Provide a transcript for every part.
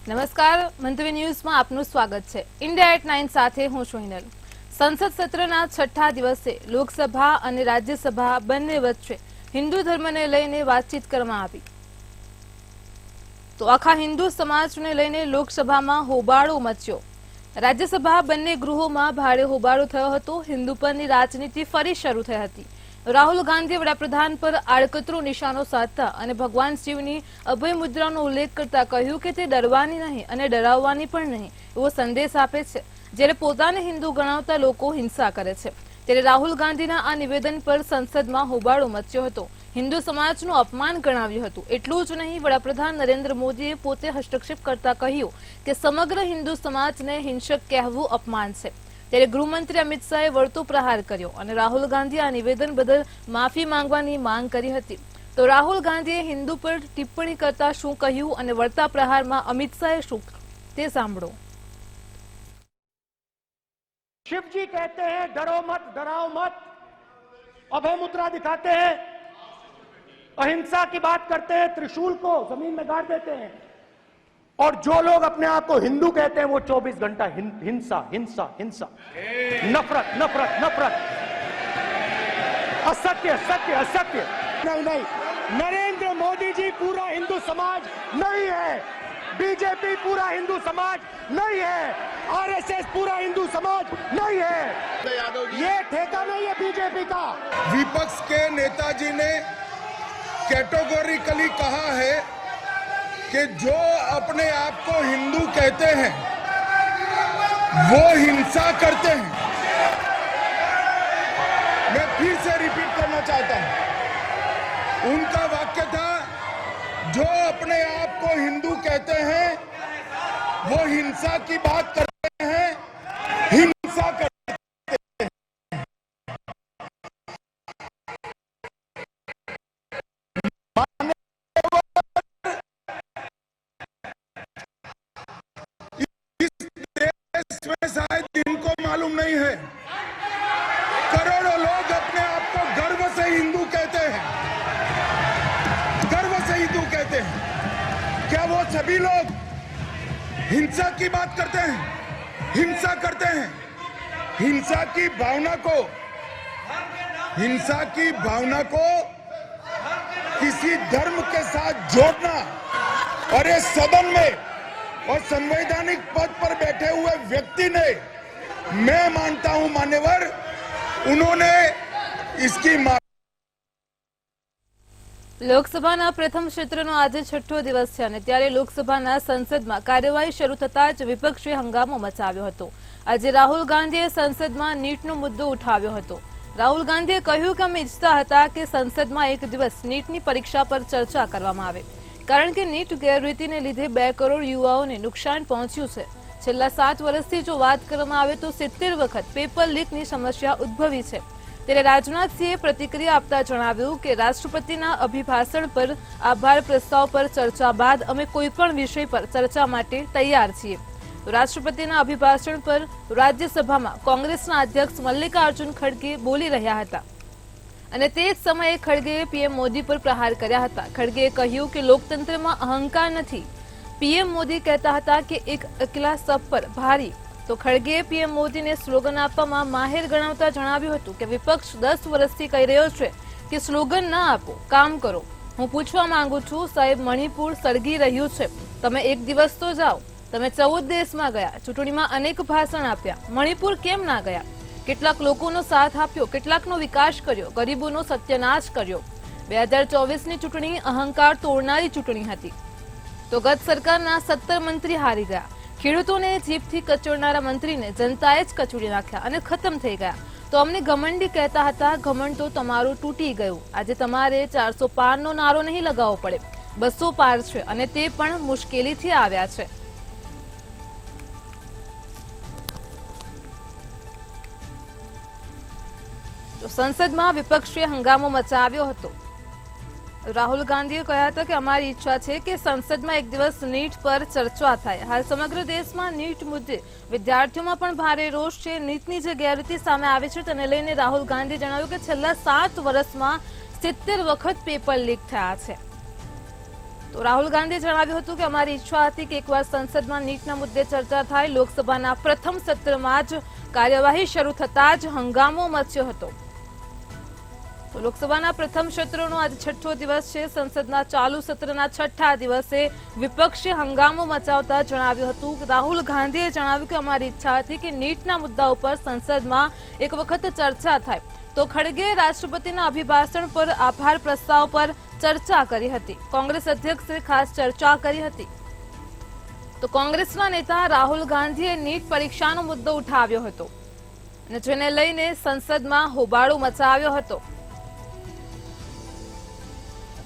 નમસ્કાર, મંતવ્ય ન્યૂઝમાં આપનું સ્વાગત છે। ઇન્ડિયા એટ 9 સાથે હું છું હિનલ। સંસદ સત્રના છઠ્ઠા દિવસે લોકસભા અને રાજ્યસભા બંને વચ્ચે હિન્દુ ધર્મને લઈને વાતચીત કરવામાં આવી તો આખા હિન્દુ સમાજને લઈને લોકસભામાં હોબાળો મચ્યો। રાજ્યસભા બંને ગૃહોમાં ભારે હોબાળો થયો હતો। હિન્દુ પરની રાજનીતિ ફરી શરૂ થઈ હતી। રાહુલ ગાંધીએ વડાપ્રધાન પર આડકતરો નિશાનો સાધતા અને ભગવાન શિવની અભય મુદ્રાનો ઉલ્લેખ કરતા કહ્યું કે તે ડરવાની નહીં અને ડરાવવાની પણ નહીં એવો સંદેશ આપે છે, જ્યારે પોતાને હિન્દુ ગણાવતા લોકો હિંસા કરે છે। ત્યારે રાહુલ ગાંધીના આ નિવેદન પર સંસદમાં હોબાળો મચ્યો હતો। હિન્દુ સમાજનું અપમાન ગણાવ્યું હતું। એટલું જ નહીં, વડાપ્રધાન નરેન્દ્ર મોદીએ પોતે હસ્તક્ષેપ કરતા કહ્યું કે સમગ્ર હિન્દુ સમાજને હિંસક કહેવું અપમાન છે। ત્યારે ગૃહમંત્રી અમિત શાહે વળતો પ્રહાર કર્યો અને રાહુલ ગાંધીએ આ નિવેદન બદલ માફી માંગવાની માંગ કરી હતી। તો રાહુલ ગાંધીએ હિન્દુ પર ટિપ્પણી કરતા શું કહ્યું અને વળતા પ્રહારમાં અમિત શાહે શું તે સાંભળો। शिव जी कहते हैं डरो मत, डराओ मत, अभय मुद्रा दिखाते हैं, अहिंसा की बात करते हैं, त्रिशूल को जमीन में गाड़ देते हैं, और जो लोग अपने आप को हिंदू कहते हैं वो 24 घंटा हिंसा हिंसा हिंसा, नफरत नफरत नफरत, असत्य सत्य असत्य। नहीं नहीं, नरेंद्र मोदी जी पूरा हिंदू समाज नहीं है, बीजेपी पूरा हिंदू समाज नहीं है, आरएसएस पूरा हिंदू समाज नहीं है। ये ठेका नहीं है बीजेपी का। विपक्ष के नेताजी ने कैटेगोरिकली कहा है कि जो अपने आप को हिंदू कहते हैं वो हिंसा करते हैं। मैं फिर से रिपीट करना चाहता हूं, उनका वाक्य था जो अपने आप को हिंदू कहते हैं वो हिंसा की बात करते हैं, हिंसा करते हैं। शायद इनको मालूम नहीं है, करोड़ों लोग अपने आप को गर्व से हिंदू कहते हैं, गर्व से हिंदू कहते हैं। क्या वो सभी लोग हिंसा की बात करते हैं, हिंसा करते हैं? हिंसा की भावना को किसी धर्म के साथ जोड़ना, और इस सदन में और संवैधानिक पद पर बैठे हुए व्यक्ति ने, मैं मानता हूं मान्यवर, उन्होंने इसकी લોકસભાના પ્રથમ ક્ષેત્રનો આજે છઠ્ઠો દિવસ છે અને ત્યારે લોકસભાના સંસદમાં કાર્યવાહી શરૂ થતા જ વિપક્ષે હંગામો મચાવ્યો હતો। આજે રાહુલ ગાંધીએ સંસદમાં નીટનો મુદ્દો ઉઠાવ્યો હતો। રાહુલ ગાંધીએ કહ્યું કે અમે ઈચ્છતા હતા કે સંસદમાં એક દિવસ નીટની પરીક્ષા પર ચર્ચા કરવામાં આવે, કારણ કે નીટ ગેરરીતિને લીધે 2 કરોડ યુવાઓને નુકસાન પહોંચ્યું છે। છેલ્લા 7 વર્ષથી જો વાત કરવામાં આવે તો 70 વખત પેપર લીકની સમસ્યા ઉદ્ભવી છે। ત્યારે રાજનાથસિંહે પ્રતિક્રિયા આપતા જણાવ્યું કે રાષ્ટ્રપતિના અભિભાષણ પર આભાર પ્રસ્તાવ પર ચર્ચા બાદ અમે કોઈ પણ વિષય પર ચર્ચા માટે તૈયાર છીએ। તો રાષ્ટ્રપતિના અભિભાષણ પર રાજ્યસભામાં કોંગ્રેસના અધ્યક્ષ મલ્લિકાર્જુન ખડગે બોલી રહ્યા હતા અને તે જ સમયે ખડગેએ પીએમ મોદી પર પ્રહાર કર્યા હતા। ખડગેએ કહ્યું કે લોકતંત્રમાં અહંકાર નથી। પીએમ મોદી કહેતા હતા કે એક અકેલા સબ પર ભારી। તો ખડગેએ પીએમ મોદીને સ્લોગન આપવામાં માહેર ગણાવતા જણાવ્યું હતું કે વિપક્ષ 10 વર્ષથી કહી રહ્યો છે કે સ્લોગન ન આપો, કામ કરો। હું પૂછવા માંગુ છું, સાહેબ, મણિપુર સળગી રહ્યું છે, તમે એક દિવસ તો જાઓ। તમે 14 દેશમાં ગયા, ચૂંટણીમાં અનેક ભાષણ આપ્યા, મણિપુર કેમ ના ગયા? કેટલાક લોકોનો સાથ આપ્યો, કેટલાકનો વિકાસ કર્યો, ગરીબોનો સત્યનાશ કર્યો। 2024ની ચૂંટણી અહંકાર તોડનારી ચૂંટણી હતી। તો ગત સરકારના 17 મંત્રી હારી ગયા। ખેડૂતોને જીભથી કચોડનારા મંત્રીને જનતાએ જ કચોડી નાખ્યા અને ખતમ થઈ ગયા। તો અમને ઘમંડી કહેતા હતા, ઘમંડ તો તમારું તૂટી ગયું। આજે તમારે 400 પારનો નારો નહીં લગાવવો પડે, 200 પાર છે અને તે પણ મુશ્કેલીથી આવ્યા છે। તો સંસદમાં વિપક્ષે હંગામો મચાવ્યો હતો। રાહુલ ગાંધીએ કહ્યા હતા કે અમારી ઈચ્છા છે કે સંસદમાં એક દિવસ નીટ પર ચર્ચા થાય। હાલ સમગ્ર દેશમાં નીટ મુદ્દે વિદ્યાર્થીઓમાં પણ ભારે રોષ છે। નીટની જે ગેરરીતિ સામે આવી છે તેને લઈને રાહુલ ગાંધીએ જણાવ્યું કે છેલ્લા 7 વર્ષમાં 70 વખત પેપર લીક થયા છે। તો રાહુલ ગાંધીએ જણાવ્યું હતું કે અમારી ઈચ્છા હતી કે એકવાર સંસદમાં નીટના મુદ્દે ચર્ચા થાય. લોકસભાના પ્રથમ સત્રમાં જ કાર્યવાહી શરૂ થતા જ હંગામો મચ્યો હતો. તો લોકસભાના પ્રથમ સત્રનો આજે છઠ્ઠો દિવસ છે. સંસદના ચાલુ સત્રના છઠ્ઠા દિવસે વિપક્ષે હંગામો મચાવતા જણાવ્યું હતું કે રાહુલ ગાંધીએ જણાવ્યું કે અમારી ઈચ્છા હતી કે નીટના મુદ્દા ઉપર સંસદમાં એક વખત ચર્ચા થાય. તો ખડગે રાષ્ટ્રપતિના અભિભાષણ પર આભાર પ્રસ્તાવ પર ચર્ચા કરી હતી. કોંગ્રેસ અધ્યક્ષે ખાસ ચર્ચા કરી હતી. તો કોંગ્રેસના નેતા રાહુલ ગાંધીએ નીટ પરીક્ષાનો મુદ્દો ઉઠાવ્યો હતો અને જેને લઈને સંસદમાં હોબાળો મચાવ્યો હતો.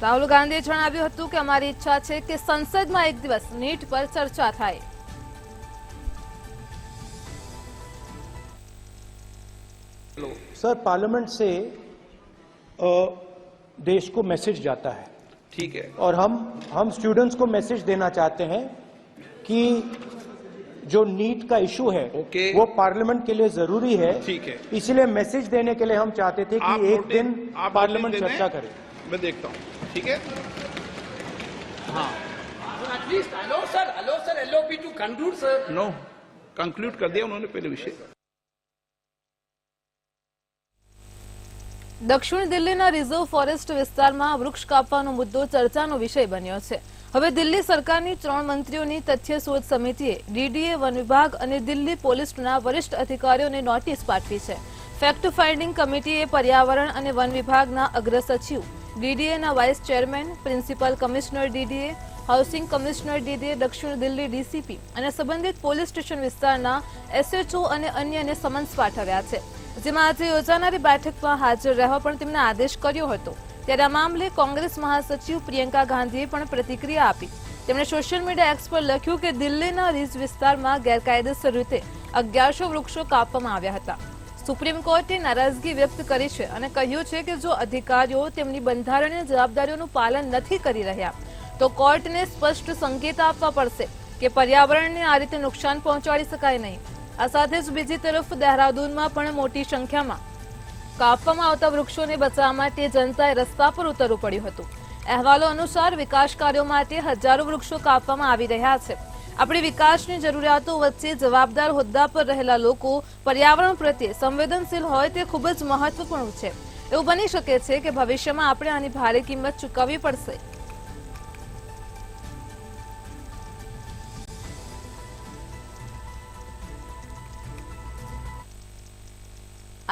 રાહુલ ગાંધીએ જણાવ્યું હતું કે અમારી ઈચ્છા છે કે સંસદમાં એક દિવસ નીટ પર ચર્ચા થાય. सर पार्लियामेंट से देश को मैसेज जाता है. ठीक है. और हम स्टूडेंट्स को मैसेज देना चाहते हैं कि जो नीट का इशू है ओके. वो पार्लियामेंट के लिए जरूरी है. ठीक है. इसलिए मैसेज देने के लिए हम चाहते थे आप कि एक नोटिस- दिन आप पार्लियामेंट नोटिस चर्चा दें। करे. मैं देखता हूँ. ठीक है. हाँ. At least allow sir, LOP to conclude, sir. No conclude कर दिया उन्होंने पहले विषय. દક્ષિણ દિલ્હીના રિઝર્વ ફોરેસ્ટ વિસ્તારમાં વૃક્ષ કાપવાનો મુદ્દો ચર્ચાનો વિષય બન્યો છે. હવે દિલ્હી સરકારની 3 મંત્રીઓની તથ્ય શોધ સમિતિએ ડીડીએ, વન વિભાગ અને દિલ્હી પોલીસના વરિષ્ઠ અધિકારીઓને નોટિસ પાઠવી છે. ફેક્ટ ફાઇન્ડિંગ કમિટીએ પર્યાવરણ અને વન વિભાગના અગ્ર સચિવ, ડીડીએના vice chairman, principal commissioner DDA, housing commissioner DDA, દક્ષિણ દિલ્હી ડીસીપી અને સંબંધિત પોલીસ સ્ટેશન વિસ્તારના એસએચઓ અને અન્યને સમન્સ પાઠવ્યા છે. જેમાં આજે યોજાનારી બેઠકમાં હાજર રહેવા પણ તેમને આદેશ કર્યો હતો. ત્યારે આ મામલે કોંગ્રેસ મહાસચિવ પ્રિયંકા ગાંધીએ પણ પ્રતિક્રિયા આપી. તેમણે સોશિયલ મીડિયા એક્સ પર લખ્યું કે દિલ્હીના રીઝ વિસ્તારમાં ગેરકાયદેસર રીતે 1100 વૃક્ષો કાપવામાં આવ્યા હતા. સુપ્રીમ કોર્ટે નારાજગી વ્યક્ત કરી છે અને કહ્યું છે કે જો અધિકારીઓ તેમની બંધારણીય જવાબદારીઓનું પાલન નથી કરી રહ્યા તો કોર્ટને સ્પષ્ટ સંકેત આપવા પડશે કે પર્યાવરણને આ રીતે નુકસાન પહોંચાડી શકાય નહીં. આ સાથે જ બીજી તરફ દહેરાદૂનમાં પણ મોટી સંખ્યામાં કાપવામાં આવતા વૃક્ષોને બચાવવા માટે જનતાએ રસ્તા પર ઉતરવું પડ્યું હતું. અહેવાલો અનુસાર વિકાસ કાર્યો માટે હજારો વૃક્ષો કાપવામાં આવી રહ્યા છે. આપણી વિકાસની જરૂરિયાતો વચ્ચે જવાબદાર હોદ્દા પર રહેલા લોકો પર્યાવરણ પ્રત્યે સંવેદનશીલ હોય તે ખૂબ જ મહત્વપૂર્ણ છે. એવું બની શકે છે કે ભવિષ્યમાં આપણે આની ભારે કિંમત ચૂકવવી પડશે.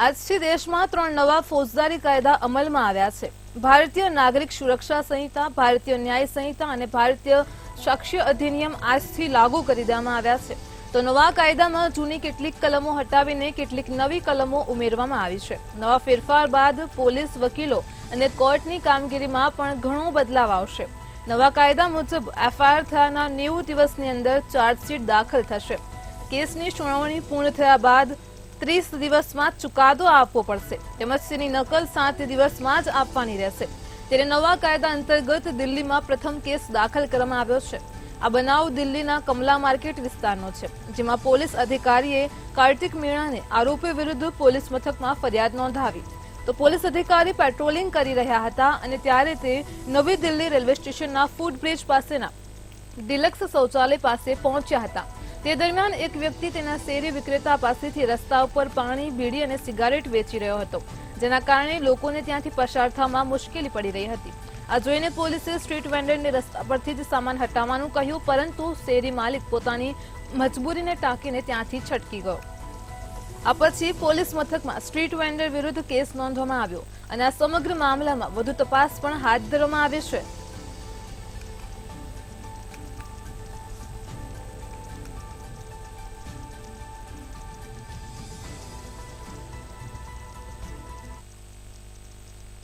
આજથી દેશમાં 3 નવા ફોજદારી કાયદા અમલમાં આવ્યા છે. ભારતીય નાગરિક સુરક્ષા સંહિતા, ભારતીય ન્યાય સંહિતા અને ભારતીય સાક્ષ્ય અધિનિયમ આજથી લાગુ કરી દેવામાં આવ્યા છે. તો નવા કાયદામાં જૂની કેટલીક કલમો હટાવીને કેટલીક નવી કલમો ઉમેરવામાં આવી છે. નવા ફેરફાર બાદ પોલીસ, વકીલો અને કોર્ટની કામગીરીમાં પણ ઘણો બદલાવ આવશે. નવા કાયદા મુજબ એફઆઈઆર થયાના 90 દિવસની અંદર ચાર્જશીટ દાખલ થશે. કેસની સુનાવણી પૂર્ણ થયા બાદ 30 દિવસમાં ચુકાદો આપવો પડશે તેમજ તેની નકલ 7 દિવસમાં જ આપવાની રહેશે. ત્યારે નવા કાયદા અંતર્ગત દિલ્હીમાં પ્રથમ કેસ દાખલ કરવામાં આવ્યો છે. આ બનાવ દિલ્હીના કમલા માર્કેટ વિસ્તારનો છે, જેમાં પોલીસ અધિકારીએ કાર્તિક મીણાને આરોપી વિરુદ્ધ પોલીસ મથકમાં ફરિયાદ નોંધાવી. તો પોલીસ અધિકારી પેટ્રોલિંગ કરી રહ્યા હતા અને ત્યારે તે નવી દિલ્હી રેલવે સ્ટેશનના ફૂટ બ્રિજ પાસેના ડિલક્સ શૌચાલય પાસે પહોંચ્યા હતા. તે દરમિયાન એક વ્યક્તિ તેના શેરી વિક્રેતા પાસેથી રસ્તા ઉપર પાણી, બીડી અને સિગારેટ વેચી રહ્યો હતો, જેના કારણે લોકોને ત્યાંથી પસાર થવામાં મુશ્કેલી પડી રહી હતી. આ જોઈને પોલીસે સ્ટ્રીટ વેન્ડરને રસ્તા પરથી જ સામાન હટાવવાનું કહ્યું, પરંતુ શેરી માલિક પોતાની મજબૂરીને ટાંકીને ત્યાંથી છટકી ગયો. આ પછી પોલીસ મથકમાં સ્ટ્રીટ વેન્ડર વિરુદ્ધ કેસ નોંધવામાં આવ્યો અને આ સમગ્ર મામલામાં વધુ તપાસ પણ હાથ ધરવામાં આવી છે.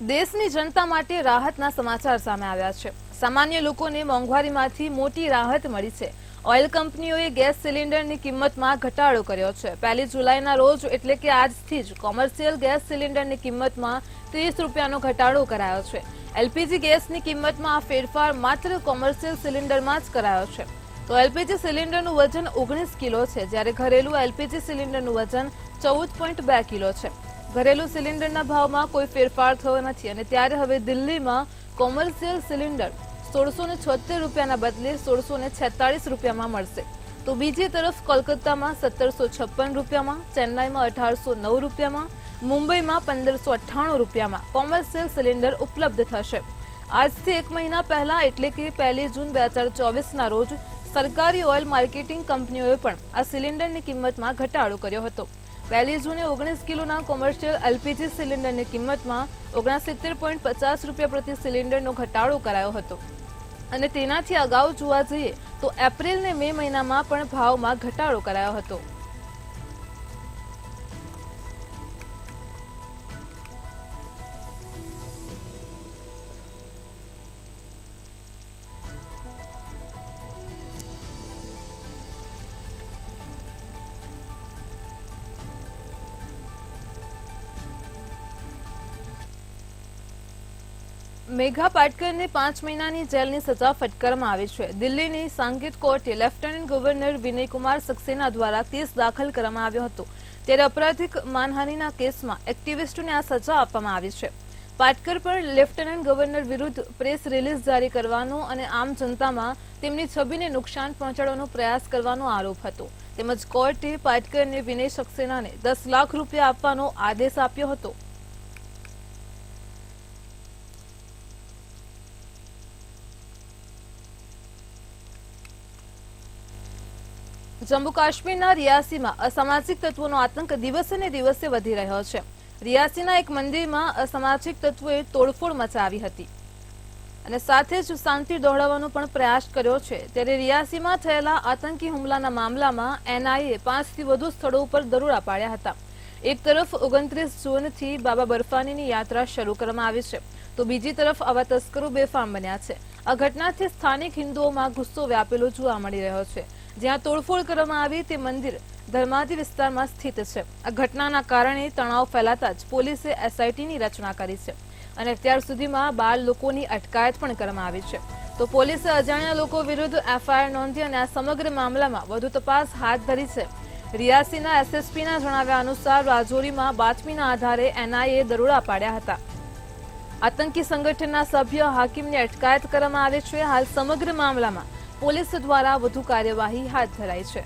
દેશની જનતા માટે રાહતના સમાચાર સામે આવ્યા છે. સામાન્ય લોકોને મોંઘવારીમાંથી મોટી રાહત મળી છે. ઓઇલ કંપનીઓએ ગેસ સિલિન્ડરની કિંમતમાં ઘટાડો કર્યો છે. 1 જુલાઈના રોજ એટલે કે આજથી જ કોમર્શિયલ ગેસ સિલિન્ડરની કિંમતમાં 30 રૂપિયાનો ઘટાડો કરાયો છે. એલપીજી ગેસની કિંમતમાં આ ફેરફાર માત્ર કોમર્શિયલ સિલિન્ડરમાં જ કરાયો છે. તો એલપીજી સિલિન્ડરનું વજન 19 કિલો છે, જ્યારે ઘરેલું એલપીજી સિલિન્ડરનું વજન 14.2 કિલો છે. ઘરેલું સિલિન્ડરના ભાવમાં કોઈ ફેરફાર થયો નથી અને ત્યારે હવે દિલ્હીમાં કોમર્શિયલ સિલિન્ડર 1676 રૂપિયાના બદલે 1646 રૂપિયામાં મળશે. તો બીજી તરફ કોલકાતામાં 1756 રૂપિયામાં, ચેન્નાઈમાં 1809 રૂપિયામાં, મુંબઈમાં 1598 રૂપિયામાં કોમર્શિયલ સિલિન્ડર ઉપલબ્ધ થશે. આજથી 1 મહિના પહેલા એટલે કે 1 જૂન 2024ના રોજ સરકારી ઓઇલ માર્કેટિંગ કંપનીઓએ પણ આ સિલિન્ડરની કિંમતમાં ઘટાડો કર્યો હતો. 1 જૂને 19 કિલોના કોમર્શિયલ એલપીજી સિલિન્ડરની કિંમતમાં 69.50 રૂપિયા પ્રતિ સિલિન્ડરનો ઘટાડો કરાયો હતો. અને તેનાથી અગાઉ જોવા જઈએ તો એપ્રિલ ને મે મહિનામાં પણ ભાવમાં ઘટાડો કરાયો હતો. મેઘા પાટકરને 5 મહિનાની જેલની સજા ફટકારવામાં આવી છે. દિલ્હીની સાંકેત કોર્ટે લેફ્ટનન્ટ ગવર્નર વિનયકુમાર સક્સેના દ્વારા કેસ દાખલ કરવામાં આવ્યો હતો. ત્યારે અપરાધિક માનહાનિના કેસમાં એક્ટિવિસ્ટોને આ સજા આપવામાં આવી છે. પાટકર પર લેફ્ટનન્ટ ગવર્નર વિરુદ્ધ પ્રેસ રિલીઝ જારી કરવાનો અને આમ જનતામાં તેમની છબીને નુકસાન પહોંચાડવાનો પ્રયાસ કરવાનો આરોપ હતો. તેમજ કોર્ટે પાટકરને વિનય સક્સેનાને 10 લાખ રૂપિયા આપવાનો આદેશ આપ્યો હતો. જમ્મુ કાશ્મીરના રિયાસીમાં અસામાજિક તત્વોનો આતંક દિવસે ને દિવસે વધી રહ્યો છે. રિયાસીના એક મંદિરમાં અસામાજિક તત્વોએ તોડફોડ મચાવી હતી અને સાથે જ શાંતિ દોહડાવવાનો પણ પ્રયાસ કર્યો છે. ત્યારે રિયાસીમાં થયેલા આતંકી હુમલાના મામલામાં એનઆઈએ 5થી વધુ સ્થળો ઉપર દરોડા પાડ્યા હતા. એક તરફ 29 જૂનથી બાબા બર્ફાનીની યાત્રા શરૂ કરવામાં આવી છે, તો બીજી તરફ આવા તસ્કરો બેફામ બન્યા છે. આ ઘટનાથી સ્થાનિક હિન્દુઓમાં ગુસ્સો વ્યાપેલો જોવા મળી રહ્યો છે. જ્યાં તોડફોડ કરવામાં આવી તે મંદિર ધર્માદી વિસ્તારમાં સ્થિત છે. આ ઘટનાના કારણે તણાવ ફેલાતા જ પોલીસે એસઆઈટીની રચના કરી છે અને અત્યાર સુધીમાં 12 લોકોની અટકાયત પણ કરવામાં આવી છે. તો પોલીસે અજાણ્યા લોકો વિરુદ્ધ એફઆઈઆર નોંધી અને આ સમગ્ર મામલામાં વધુ તપાસ હાથ ધરી છે. રિયાસીના એસએસપીના જણાવ્યા અનુસાર રાજૌરીમાં બાતમીના આધારે એનઆઈએ દરોડા પાડ્યા હતા. આતંકી સંગઠનના સભ્ય હાકિમની અટકાયત કરવામાં આવી છે. હાલ સમગ્ર મામલામાં પોલીસ દ્વારા વધુ કાર્યવાહી હાથ ધરાઈ છે.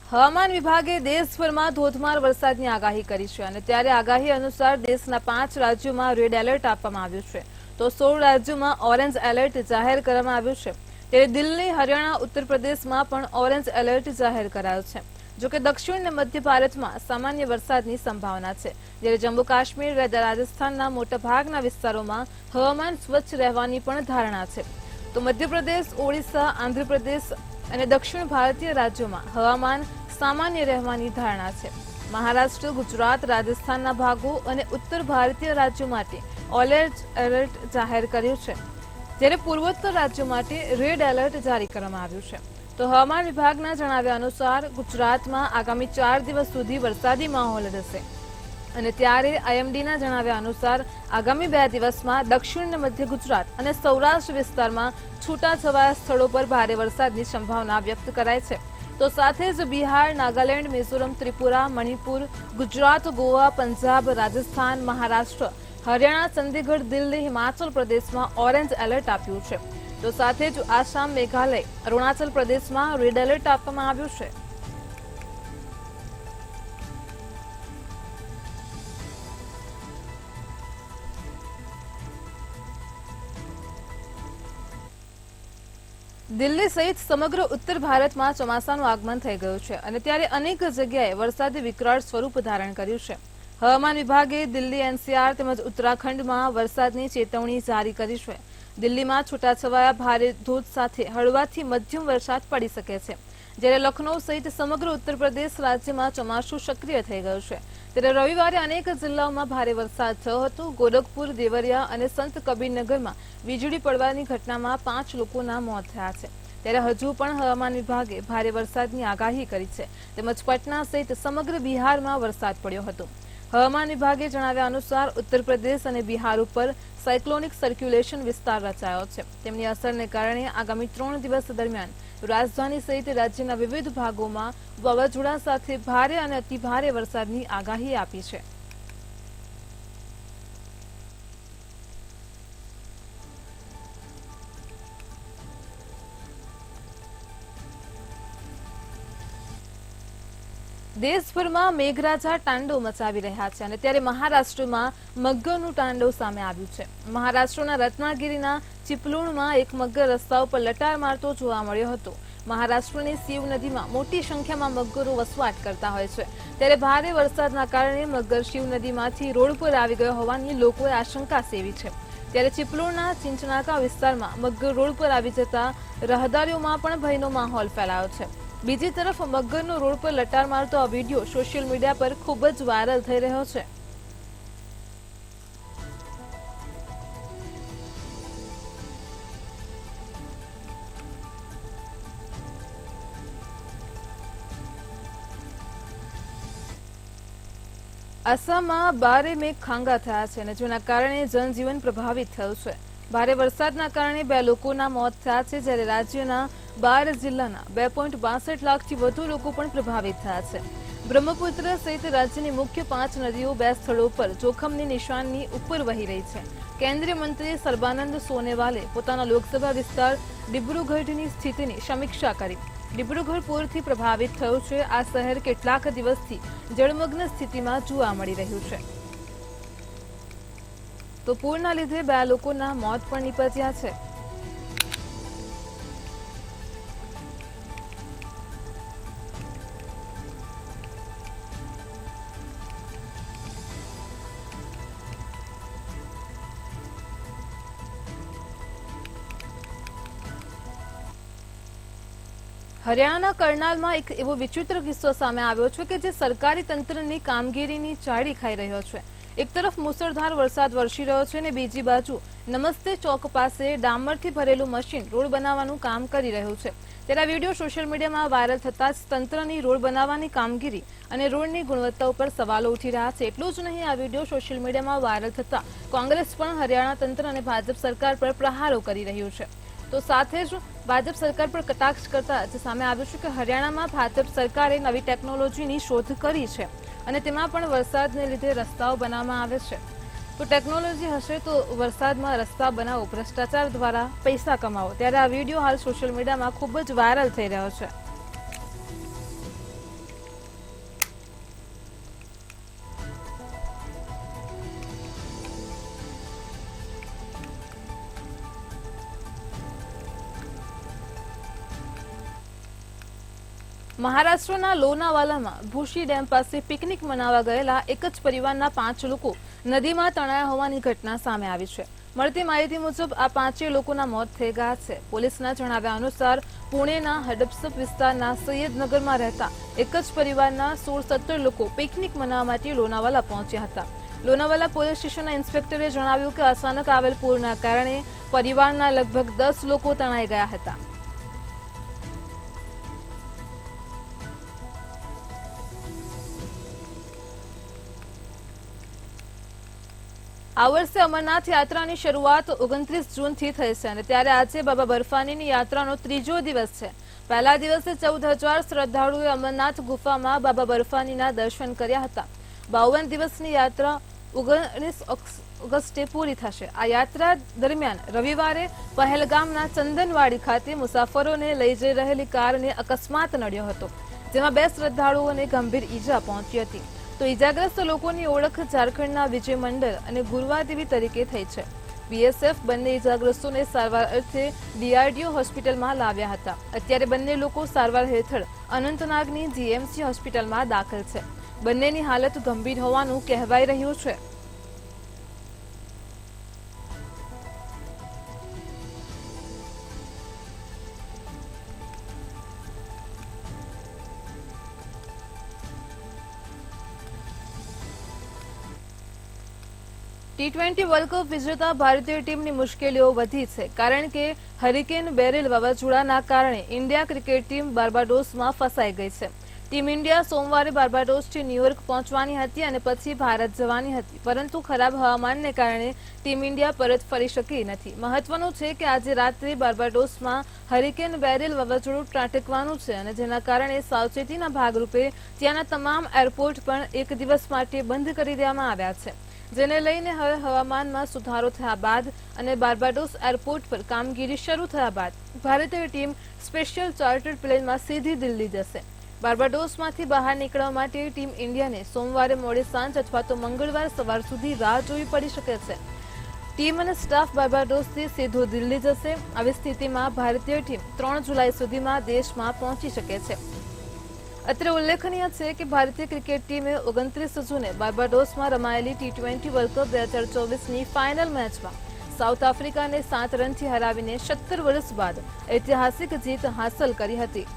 હવામાન વિભાગે દેશભરમાં ધોધમાર વરસાદની આગાહી કરી છે અને ત્યારે આગાહી અનુસાર દેશના 5 રાજ્યોમાં રેડ એલર્ટ આપવામાં આવ્યું છે, તો 16 રાજ્યોમાં ઓરેન્જ એલર્ટ જાહેર કરવામાં આવ્યું છે. ત્યારે દિલ્હી, હરિયાણા, ઉત્તર પ્રદેશમાં પણ ઓરેન્જ એલર્ટ જાહેર કરાયું છે. જોકે દક્ષિણ અને મધ્ય ભારતમાં સામાન્ય વરસાદની સંભાવના છે. જ્યારે જમ્મુ કાશ્મીર, રાજસ્થાનના મોટાભાગના વિસ્તારોમાં હવામાન સ્વચ્છ રહેવાની પણ ધારણા છે. તો મધ્યપ્રદેશ, ઓડિશા, આંધ્રપ્રદેશ અને દક્ષિણ ભારતીય રાજ્યોમાં હવામાન સામાન્ય રહેવાની ધારણા છે. મહારાષ્ટ્ર, ગુજરાત, રાજસ્થાનના ભાગો અને ઉત્તર ભારતીય રાજ્યો માટે ઓરેન્જ એલર્ટ જાહેર કર્યું છે. જ્યારે પૂર્વોત્તર રાજ્યો માટે રેડ એલર્ટ જારી કરવામાં આવ્યું છે. તો હવામાન વિભાગના જણાવ્યા અનુસાર ગુજરાતમાં આગામી 4 દિવસ સુધી વરસાદી માહોલ રહેશે અને ત્યારે આઈએમડીના જણાવ્યા અનુસાર આગામી 2 દિવસમાં દક્ષિણ અને મધ્ય ગુજરાત અને સૌરાષ્ટ્ર વિસ્તારમાં છૂટાછવાયા સ્થળો પર ભારે વરસાદની સંભાવના વ્યક્ત કરાઈ છે. તો સાથે જ બિહાર, નાગાલેન્ડ, મિઝોરમ, ત્રિપુરા, મણિપુર, ગુજરાત, ગોવા, પંજાબ, રાજસ્થાન, મહારાષ્ટ્ર, હરિયાણા, ચંદીગઢ, દિલ્હી, હિમાચલ પ્રદેશમાં ઓરેન્જ એલર્ટ આપ્યું છે. તો સાથે જ આસામ, મેઘાલય, અરુણાચલ પ્રદેશમાં રેડ એલર્ટ આપવામાં આવ્યું છે. દિલ્હી સહિત સમગ્ર ઉત્તર ભારતમાં ચોમાસાનું આગમન થઈ ગયું છે અને ત્યારે અનેક જગ્યાએ વરસાદે વિકરાળ સ્વરૂપ ધારણ કર્યું છે. હવામાન વિભાગે દિલ્હી, એનસીઆર તેમજ ઉત્તરાખંડમાં વરસાદની ચેતવણી જારી કરી છે. દિલ્હીમાં છૂટાછવાયા ભારે ધોધ સાથે હળવાથી મધ્યમ વરસાદ પડી શકે છે. જ્યારે લખનૌ સહિત સમગ્ર ઉત્તર પ્રદેશ રાજ્યમાં ચોમાસું સક્રિય થઈ ગયું છે. ત્યારે રવિવારે અનેક જિલ્લાઓમાં ભારે વરસાદ થયો હતો. ગોરખપુર, દેવરિયા અને સંત કબીરનગરમાં વીજળી પડવાની ઘટનામાં 5 લોકોના મોત થયા છે. ત્યારે હજુ પણ હવામાન વિભાગે ભારે વરસાદની આગાહી કરી છે. તેમજ પટના સહિત સમગ્ર બિહારમાં વરસાદ પડ્યો હતો. હવામાન વિભાગે જણાવ્યા અનુસાર ઉત્તર પ્રદેશ અને બિહાર ઉપર સાયક્લોનિક સર્ક્યુલેશન વિસ્તાર રચાયો છે. તેમની અસરને કારણે આગામી 3 દિવસ દરમિયાન રાજધાની સહિત રાજ્યના વિવિધ ભાગોમાં વાવાઝોડા સાથે ભારે અને અતિભારે વરસાદની આગાહી આપી છે. દેશભરમાં મેઘરાજા તાંડવ મચાવી રહ્યા છે અને ત્યારે મહારાષ્ટ્રમાં મગરનું તાંડવ સામે આવ્યું છે. મહારાષ્ટ્રના રત્નાગીરીના ચિપલુણમાં એક મગર રસ્તા ઉપર લટાર મારતો જોવા મળ્યો હતો. મહારાષ્ટ્રની શિવ નદીમાં મોટી સંખ્યામાં મગરો વસવાટ કરતા હોય છે. ત્યારે ભારે વરસાદના કારણે મગર શિવ નદીમાંથી રોડ પર આવી ગયો હોવાની લોકોએ આશંકા સેવી છે. ત્યારે ચિપલુણના ચિંચનાકા વિસ્તારમાં મગર રોડ પર આવી જતા રહદારીઓમાં પણ ભયનો માહોલ ફેલાયો છે. બીજી તરફ મગરનો રોડ પર લટાર મારતો આ વિડીયો સોશિયલ મીડિયા પર ખૂબ જ વાયરલ થઈ રહ્યો છે. આસામમાં ભારે મેઘ ખાંગા થયા છે અને જેના કારણે જનજીવન પ્રભાવિત થયું છે. ભારે વરસાદના કારણે 2 લોકોના મોત થયા છે, જ્યારે રાજ્યના 12 જિલ્લાના 2.62 લાખથી વધુ લોકો પણ પ્રભાવિત થયા છે. બ્રહ્મપુત્ર સહિત રાજ્યની મુખ્ય 5 નદીઓ 2 સ્થળો પર જોખમની નિશાનની ઉપર વહી રહી છે. કેન્દ્રીય મંત્રી સર્બાનંદ સોનોવાલે પોતાના લોકસભા વિસ્તાર ડિબ્રુગઢની સ્થિતિની સમીક્ષા કરી. ડિબ્રુગઢ પૂરથી પ્રભાવિત થયું છે. આ શહેર કેટલાક દિવસથી જળમગ્ન સ્થિતિમાં જોવા મળી રહ્યું છે. તો પૂરના લીધે 2 લોકોના મોત પણ નીપજ્યા છે. હરિયાણાના કરનાલમાં એક એવો વિચિત્ર કિસ્સો સામે આવ્યો છે કે જે સરકારી તંત્રની કામગીરીની ચાળી ખાઈ રહ્યો છે. એક તરફ મુસળધાર વરસાદ વરસી રહ્યો છે અને બીજી બાજુ નમસ્તે ચોક પાસે ડામરથી ભરેલું મશીન રોડ બનાવવાનું કામ કરી રહ્યું છે. ત્યારે આ વિડીયો સોશિયલ મીડિયામાં વાયરલ થતા જ તંત્રની રોડ બનાવવાની કામગીરી અને રોડની ગુણવત્તા ઉપર સવાલો ઉઠી રહ્યા છે. એટલું જ નહીં, આ વિડીયો સોશિયલ મીડિયામાં વાયરલ થતા કોંગ્રેસ પણ હરિયાણા તંત્ર અને ભાજપ સરકાર પર પ્રહારો કરી રહ્યું છે. તો સાથે જ ભાજપ સરકાર પર કટાક્ષ કરતા જે સામે આવ્યું છે કે હરિયાણામાં ભાજપ સરકારે નવી ટેકનોલોજીની શોધ કરી છે અને તેમાં પણ વરસાદને લીધે રસ્તાઓ બનાવવામાં આવે છે. તો ટેકનોલોજી હશે તો વરસાદમાં રસ્તા બનાવો, ભ્રષ્ટાચાર દ્વારા પૈસા કમાવો. ત્યારે આ વિડીયો હાલ સોશિયલ મીડિયામાં ખૂબ જ વાયરલ થઈ રહ્યો છે. મહારાષ્ટ્રના લોનાવાલામાં ભૂશી ડેમ પાસે પિકનિક મનાવવા ગયેલા એક જ પરિવારના 5 લોકો નદીમાં તણાયા હોવાની ઘટના સામે આવી છે. મળતી માહિતી મુજબ આ 5 લોકોના મોત થઈ ગયા છે. પોલીસના જણાવ્યા અનુસાર પુણેના હડપસપ વિસ્તારના સૈયદનગરમાં રહેતા એક જ પરિવારના 16-17 લોકો પિકનિક મનાવવા માટે લોનાવાલા પહોંચ્યા હતા. લોનાવાલા પોલીસ સ્ટેશનના ઇન્સ્પેક્ટરે જણાવ્યું કે અચાનક આવેલ પૂરના કારણે પરિવારના લગભગ 10 લોકો તણાઈ ગયા હતા. આ વર્ષે અમરનાથ યાત્રાની શરૂઆત 29 જૂનથી થઈ છે અને ત્યારે આજે બાબા બર્ફાનીની યાત્રાનો 3જો દિવસ છે. પહેલા દિવસે 14,000 શ્રદ્ધાળુઓએ અમરનાથ ગુફામાં બાબા બર્ફાનીના દર્શન કર્યા હતા. 52 દિવસની યાત્રા 19 ઓગસ્ટે પૂરી થશે. આ યાત્રા દરમિયાન રવિવારે પહેલગામના ચંદનવાડી ખાતે મુસાફરોને લઈ જઈ રહેલી કારને અકસ્માત નડ્યો હતો, જેમાં 2 શ્રદ્ધાળુઓને ગંભીર ઈજા પહોંચી હતી. તો ઈજાગ્રસ્ત લોકોની ઓળખ ઝારખંડના વિજય મંડળ અને ગુરવાદેવી તરીકે થઈ છે. બીએસએફ બંને ઈજાગ્રસ્તોને સારવાર અર્થે ડીઆરડીઓ હોસ્પિટલમાં લાવ્યા હતા. અત્યારે બંને લોકો સારવાર હેઠળ અનંતનાગની જીએમસી હોસ્પિટલમાં દાખલ છે. બંનેની હાલત ગંભીર હોવાનું કહેવાઈ રહ્યું છે. ટી20 વર્લ્ડ કપ વિજેતા ભારતીય ટીમની મુશ્કેલીઓ વધી છે, કારણ કે હરિકેન બેરિલ વાવાઝોડાના કારણે ઇન્ડિયા ક્રિકેટ ટીમ બાર્બાડોસમાં ફસાઈ ગઈ છે. ટીમ ઇન્ડિયા સોમવારે બાર્બાડોસથી ન્યૂયોર્ક પહોંચવાની હતી અને પછી ભારત જવાની હતી, પરંતુ ખરાબ હવામાનને કારણે ટીમ ઇન્ડિયા પરત ફરી શકી નથી. મહત્વનું છે કે આજે રાત્રે બાર્બાડોસમાં હરિકેન બેરિલ વાવાઝોડું ત્રાટકવાનું છે અને જેના કારણે સાવચેતીના ભાગરૂપે ત્યાંના તમામ એરપોર્ટ પણ એક દિવસ માટે બંધ કરી દેવામાં આવ્યા છે, જેને લઈને હવે હવામાનમાં સુધારો થયા બાદ અને બાર્બાડોસ એરપોર્ટ પર કામગીરી શરૂ થયા બાદ ભારતીય ટીમ સ્પેશિયલ ચાર્ટર્ડ પ્લેનમાં સીધી દિલ્હી જશે. બાર્બાડોસમાંથી બહાર નીકળવા માટે ટીમ ઇન્ડિયાને સોમવારે મોડી સાંજ અથવા તો મંગળવાર સવાર સુધી રાહ જોવી પડી શકે છે. ટીમ અને સ્ટાફ બાર્બાડોસથી સીધો દિલ્હી જશે. આવી સ્થિતિમાં ભારતીય ટીમ 3 જુલાઈ સુધીમાં દેશમાં પહોંચી શકે છે. અત્રે ઉલ્લેખનીય છે કે ભારતીય ક્રિકેટ ટીમે 29 જૂને બાર્બાડોસમાં રમાયેલી T20 વર્લ્ડ કપ 2024ની ફાઇનલ મેચમાં સાઉથ આફ્રિકાને 7 રનથી હરાવીને 17 વર્ષ બાદ ઐતિહાસિક જીત હાંસલ કરી હતી.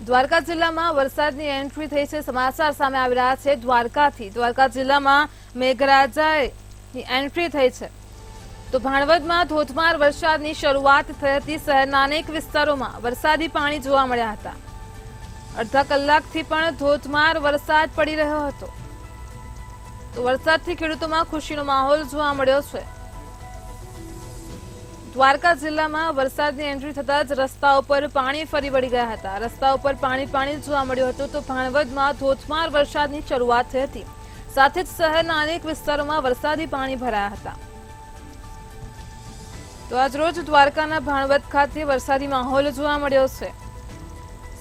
દ્વારકા જિલ્લામાં વરસાદની એન્ટ્રી થઈ છે. સમાચાર સામે આવી રહ્યા છે દ્વારકાથી. દ્વારકા જિલ્લામાં મેઘરાજાની એન્ટ્રી થઈ છે. તો ભાણવડમાં ધોધમાર વરસાદની શરૂઆત થઈ હતી. શહેરના અનેક વિસ્તારોમાં વરસાદી પાણી જોવા મળ્યા હતા. અડધા કલાકથી પણ ધોધમાર વરસાદ પડી રહ્યો હતો. તો વરસાદથી ખેડૂતોમાં ખુશીનો માહોલ જોવા મળ્યો છે. દ્વારકા જિલ્લામાં વરસાદની એન્ટ્રી થતા જ રસ્તાઓ પર પાણી ફરી વળી ગયા હતા. રસ્તાઓ પર પાણી જોવા મળ્યું હતું. તો ભાણવડમાં ધોધમાર વરસાદની શરૂઆત થઈ હતી. સાથે જ શહેરના અનેક વિસ્તારોમાં વરસાદી પાણી ભરાયા હતા. તો આજરોજ દ્વારકાના ભાણવડ ખાતે વરસાદી માહોલ જોવા મળ્યો છે.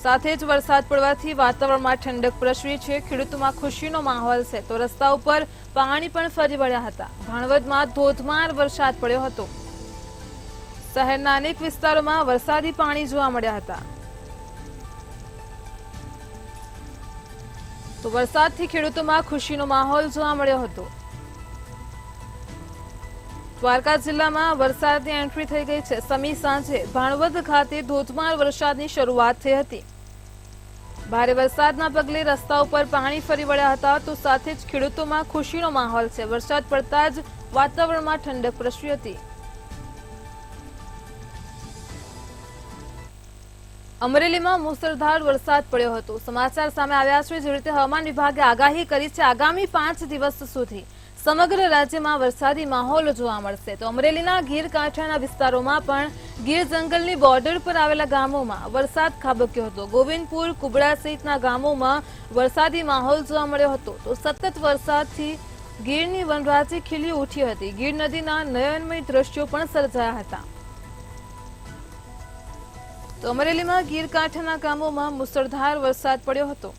સાથે જ વરસાદ પડવાથી વાતાવરણમાં ઠંડક પ્રસરી છે. ખેડૂતોમાં ખુશીનો માહોલ છે. તો રસ્તા ઉપર પાણી પણ ફરી વળ્યા હતા. ભાણવડમાં ધોધમાર વરસાદ પડ્યો હતો. શહેરના અનેક વિસ્તારોમાં વરસાદી પાણી જોવા મળ્યા હતા. તો વરસાદથી ખેડૂતોમાં ખુશીનો માહોલ જોવા મળ્યો હતો. દ્વારકા જિલ્લામાં વરસાદની એન્ટ્રી થઈ ગઈ છે. સમી સાંજે ભાણવડ ખાતે ધોધમાર વરસાદની શરૂઆત થઈ હતી. ભારે વરસાદના પગલે રસ્તા ઉપર પાણી ફરી વળ્યા હતા. તો સાથે જ ખેડૂતોમાં ખુશીનો માહોલ છે. વરસાદ પડતા જ વાતાવરણમાં ઠંડક પ્રસરી હતી. અમરેલીમાં મુસળધાર વરસાદ પડ્યો હતો. સમાચાર સામે આવ્યા છે. જે રીતે હવામાન વિભાગે આગાહી કરી છે, આગામી 5 દિવસ સુધી સમગ્ર રાજ્યમાં વરસાદી માહોલ જોવા મળશે. તો અમરેલીના ગીર કાંઠાના વિસ્તારોમાં પણ ગીર જંગલની બોર્ડર પર આવેલા ગામોમાં વરસાદ ખાબક્યો હતો. ગોવિંદપુર, કુબડા સહિતના ગામોમાં વરસાદી માહોલ જોવા મળ્યો હતો. તો સતત વરસાદથી ગીરની વનરાજી ખીલી ઉઠી હતી. ગીર નદીના નયનમય દ્રશ્યો પણ સર્જાયા હતા. તો અમરેલીમાં ગીર કાંઠાના ગામોમાં મુસળધાર વરસાદ પડ્યો હતો.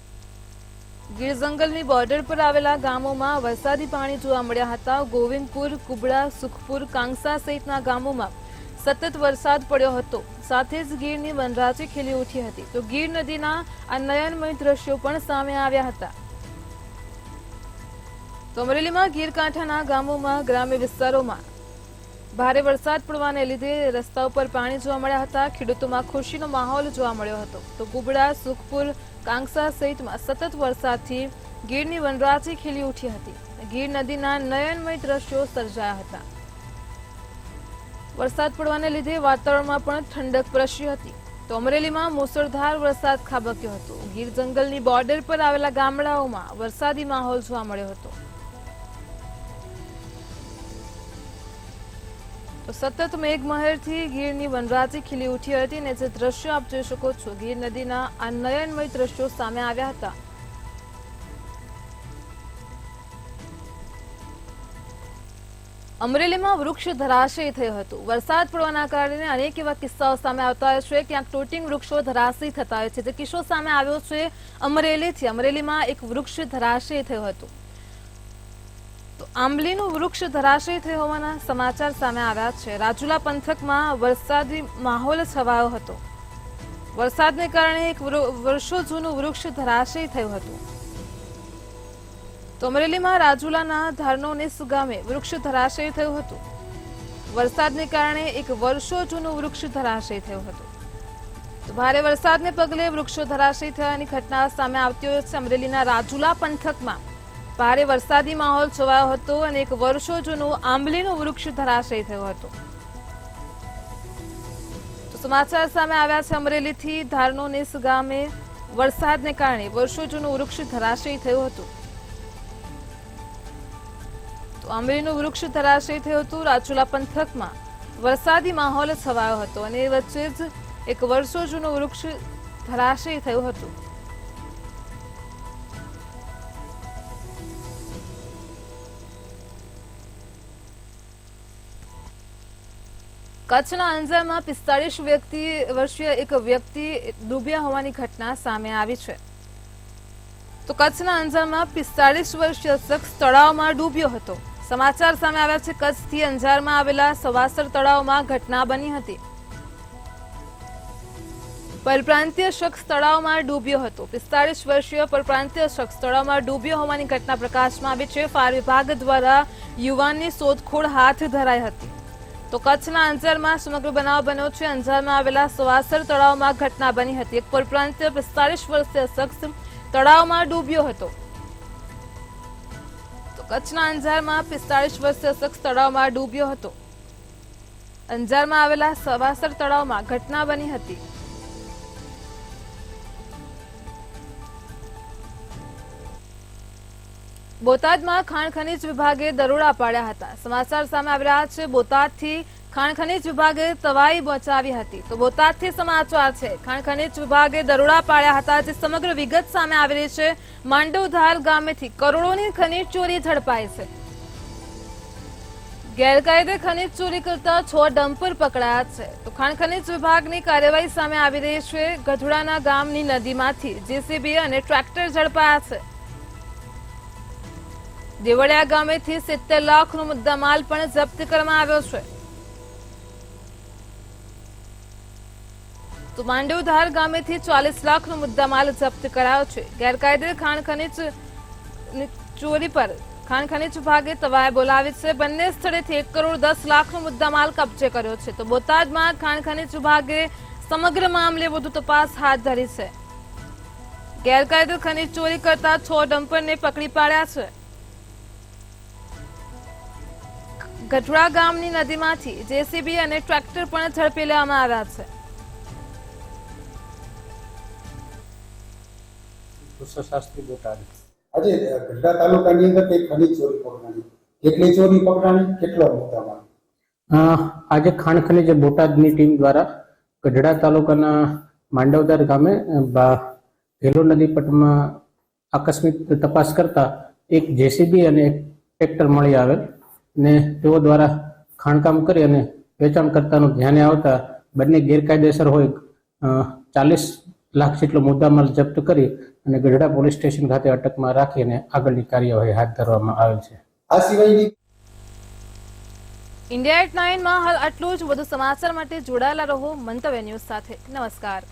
ગીર જંગલની બોર્ડર પર આવેલા ગામોમાં વરસાદી પાણી જોવા મળ્યા હતા. ગોવિંદપુર, કુબડા, સુખપુર, કાંસા સહિતના ગામોમાં સતત વરસાદ પડ્યો હતો. સાથે જ ગીરની વનરાજી ખીલી ઉઠી હતી. તો ગીર નદીના આ નયનમય દ્રશ્યો પણ સામે આવ્યા હતા. તો અમરેલીમાં ગીર કાંઠાના ગામોમાં ગ્રામ્ય વિસ્તારોમાં ભારે વરસાદ પડવાને લીધે રસ્તા ઉપર પાણી જોવા મળ્યા હતા. ખેડૂતોમાં ખુશીનો માહોલ જોવા મળ્યો હતો. તો કુબડા, સુખપુર, કાંસા સહિતમાં સતત વરસાદથી ગીરની વનરાજી ખીલી ઉઠી હતી. ગીર નદીના નયનમય દ્રશ્યો સર્જાયા હતા. વરસાદ પડવાને લીધે વાતાવરણમાં પણ ઠંડક પ્રસરી હતી. તો અમરેલીમાં મુસળધાર વરસાદ ખાબક્યો હતો. ગીર જંગલની બોર્ડર પર આવેલા ગામડાઓમાં વરસાદી માહોલ જોવા મળ્યો હતો. તો સતત મેઘમહેરથી ગીરની વનરાજી ખીલી ઉઠી હતી અને જે દ્રશ્યો આપ જોઈ શકો છો, ગીર નદીના આ નયનમય દ્રશ્યો સામે આવ્યા હતા. અમરેલીમાં વૃક્ષ ધરાશયી થયું હતું. વરસાદ પડવાના કારણે અનેક એવા કિસ્સાઓ સામે આવતા હોય છે. ક્યાંક તૂટીને વૃક્ષો ધરાશયી થતા હોય છે. જે કિસ્સો સામે આવ્યો છે અમરેલીથી. અમરેલીમાં એક વૃક્ષ ધરાશયી થયું હતું. તો આંબલીનું વૃક્ષ ધરાશયી થયું હોવાના સમાચાર સામે આવ્યા છે. રાજુલા પંથકમાં વરસાદી માહોલ છવાયો હતો. વરસાદને કારણે એક વર્ષો જૂનું વૃક્ષ ધરાશયી થયું હતું. તો અમરેલીમાં રાજુલાના ધારનોનેસ ગામે વૃક્ષ ધરાશયી થયું હતું. વરસાદને કારણે એક વર્ષો જૂનું વૃક્ષ ધરાશયી થયું હતું. તો ભારે વરસાદને પગલે વૃક્ષો ધરાશયી થયાની ઘટના સામે આવતી હોય છે. અમરેલીના રાજુલા પંથકમાં ભારે વરસાદી માહોલ છવાયો હતો અને એક વર્ષો જૂનું આંબલીનું વૃક્ષ ધરાશયી થયું હતું. તો સમાચાર સામે આવ્યા છે અમરેલીથી. ધારનોનેસ ગામે વરસાદને કારણે વર્ષો જૂનું વૃક્ષ ધરાશયી થયું હતું. તો આંબલીનું વૃક્ષ ધરાશયી થયું હતું. રાજુલા પંથકમાં વરસાદી માહોલ છવાયો હતો અને એ વચ્ચે જ એક વર્ષો જૂનું વૃક્ષ ધરાશયી થયું હતું. કચ્છના અંજારમાં 45 વર્ષીય એક વ્યક્તિ ડૂબ્યા હોવાની ઘટના સામે આવી છે. તો કચ્છના અંજારમાં 45 વર્ષીય શખ્સ તળાવમાં ડૂબ્યો હતો. સમાચાર સામે આવ્યા છે કચ્છથી અંજારમાં આવેલા સવાસર તળાવમાં ઘટના બની હતી. પરપ્રાંતીય શખ્સ તળાવમાં ડૂબ્યો હતો. 45 વર્ષીય પરપ્રાંતીય શખ્સ તળાવમાં ડૂબ્યો હોવાની ઘટના પ્રકાશમાં આવી છે. ફાયર વિભાગ દ્વારા યુવાનની શોધખોળ હાથ ધરાઈ હતી. તો કચ્છના અંજારમાં સમગ્ર બનાવ બન્યો છે. અંજારમાં આવેલા સવાસર તળાવમાં ઘટના બની હતી. એક પરપ્રાંતીય 45 વર્ષીય શખ્સ તળાવમાં ડૂબ્યો હતો. તો કચ્છના અંજારમાં 45 વર્ષીય શખ્સ તળાવમાં ડૂબ્યો હતો. અંજારમાં આવેલા સવાસર તળાવમાં ઘટના બની હતી. બોટાદમાં ખાણ ખનીજ વિભાગે દરોડા પાડ્યા હતા. સમાચાર સામે આવી રહ્યા છે બોટાદથી. ખાણ ખનીજ વિભાગે તવાઈ મચાવી હતી. તો બોટાદથી સમાચાર છે. ખાણ ખનીજ વિભાગે દરોડા પાડ્યા હતા. જે સમગ્ર વિગત સામે આવી રહી છે. માંડવધાર ગામેથી કરોડોની ખનીજ ચોરી ઝડપાઈ છે. ગેરકાયદે ખનીજ ચોરી કરતા 6 ડમ્પર પકડાયા છે. તો ખાણ ખનીજ વિભાગની કાર્યવાહી સામે આવી રહી છે. ગઢડાના ગામની નદીમાંથી જેસીબી અને ટ્રેક્ટર ઝડપાયા છે. દેવળિયા ગામેથી 70 લાખનો મુદ્દામાલ પણ જપ્ત કરવામાં આવ્યો છે. તો માંડવધાર ગામેથી 40 લાખનો મુદ્દામાલ જપ્ત કરાયો છે. ગેરકાયદે ખાણ ખનીજ ચોરી પર ખાણ ખનીજ વિભાગે તવાઈ બોલાવી છે. બંને સ્થળેથી 1 કરોડ 10 લાખનો મુદ્દામાલ કબજે કર્યો છે. તો બોટાદમાં ખાણ ખનીજ વિભાગે સમગ્ર મામલે વધુ તપાસ હાથ ધરી છે. ગેરકાયદે ખનીજ ચોરી કરતા 6 ડમ્પરને પકડી પાડ્યા છે. ગઢડા ગામની નદીમાંથી જેસીબી અને ટ્રેક્ટર પણ ઝડપી લેવામાં આવ્યા છે. આજે ગઢડા તાલુકાની અંદર કઈ ખનીજ ચોરી પકડાણી, કેટલી ચોરી પકડાણી, કેટલો મુદ્દામાલ? આજે ખાણ ખનીજ બોટાદની ટીમ દ્વારા ગઢડા તાલુકાના માંડવદાર ગામે ભેલો નદી પટમાં આકસ્મિક તપાસ કરતા એક જેસીબી અને એક ટ્રેક્ટર મળી આવેલ ને તેઓ દ્વારા ખાણકામ કરી અને વેચાણકર્તાનું ધ્યાને આવતા બંને ગેરકાયદેસર હોય 40 લાખ જેટલો મુદ્દામાલ જપ્ત કરી અને ગઢડા પોલીસ સ્ટેશન ખાતે અટકમાં રાખી અને આગળની કાર્યવાહી હાથ ધરવામાં આવેલ છે. આ સિવાયની ઇન્ડિયા એટ 9 માં હાલ આટલું જ. વધુ સમાચાર માટે જોડાયેલા રહો મંતવ્ય ન્યૂઝ સાથે. નમસ્કાર.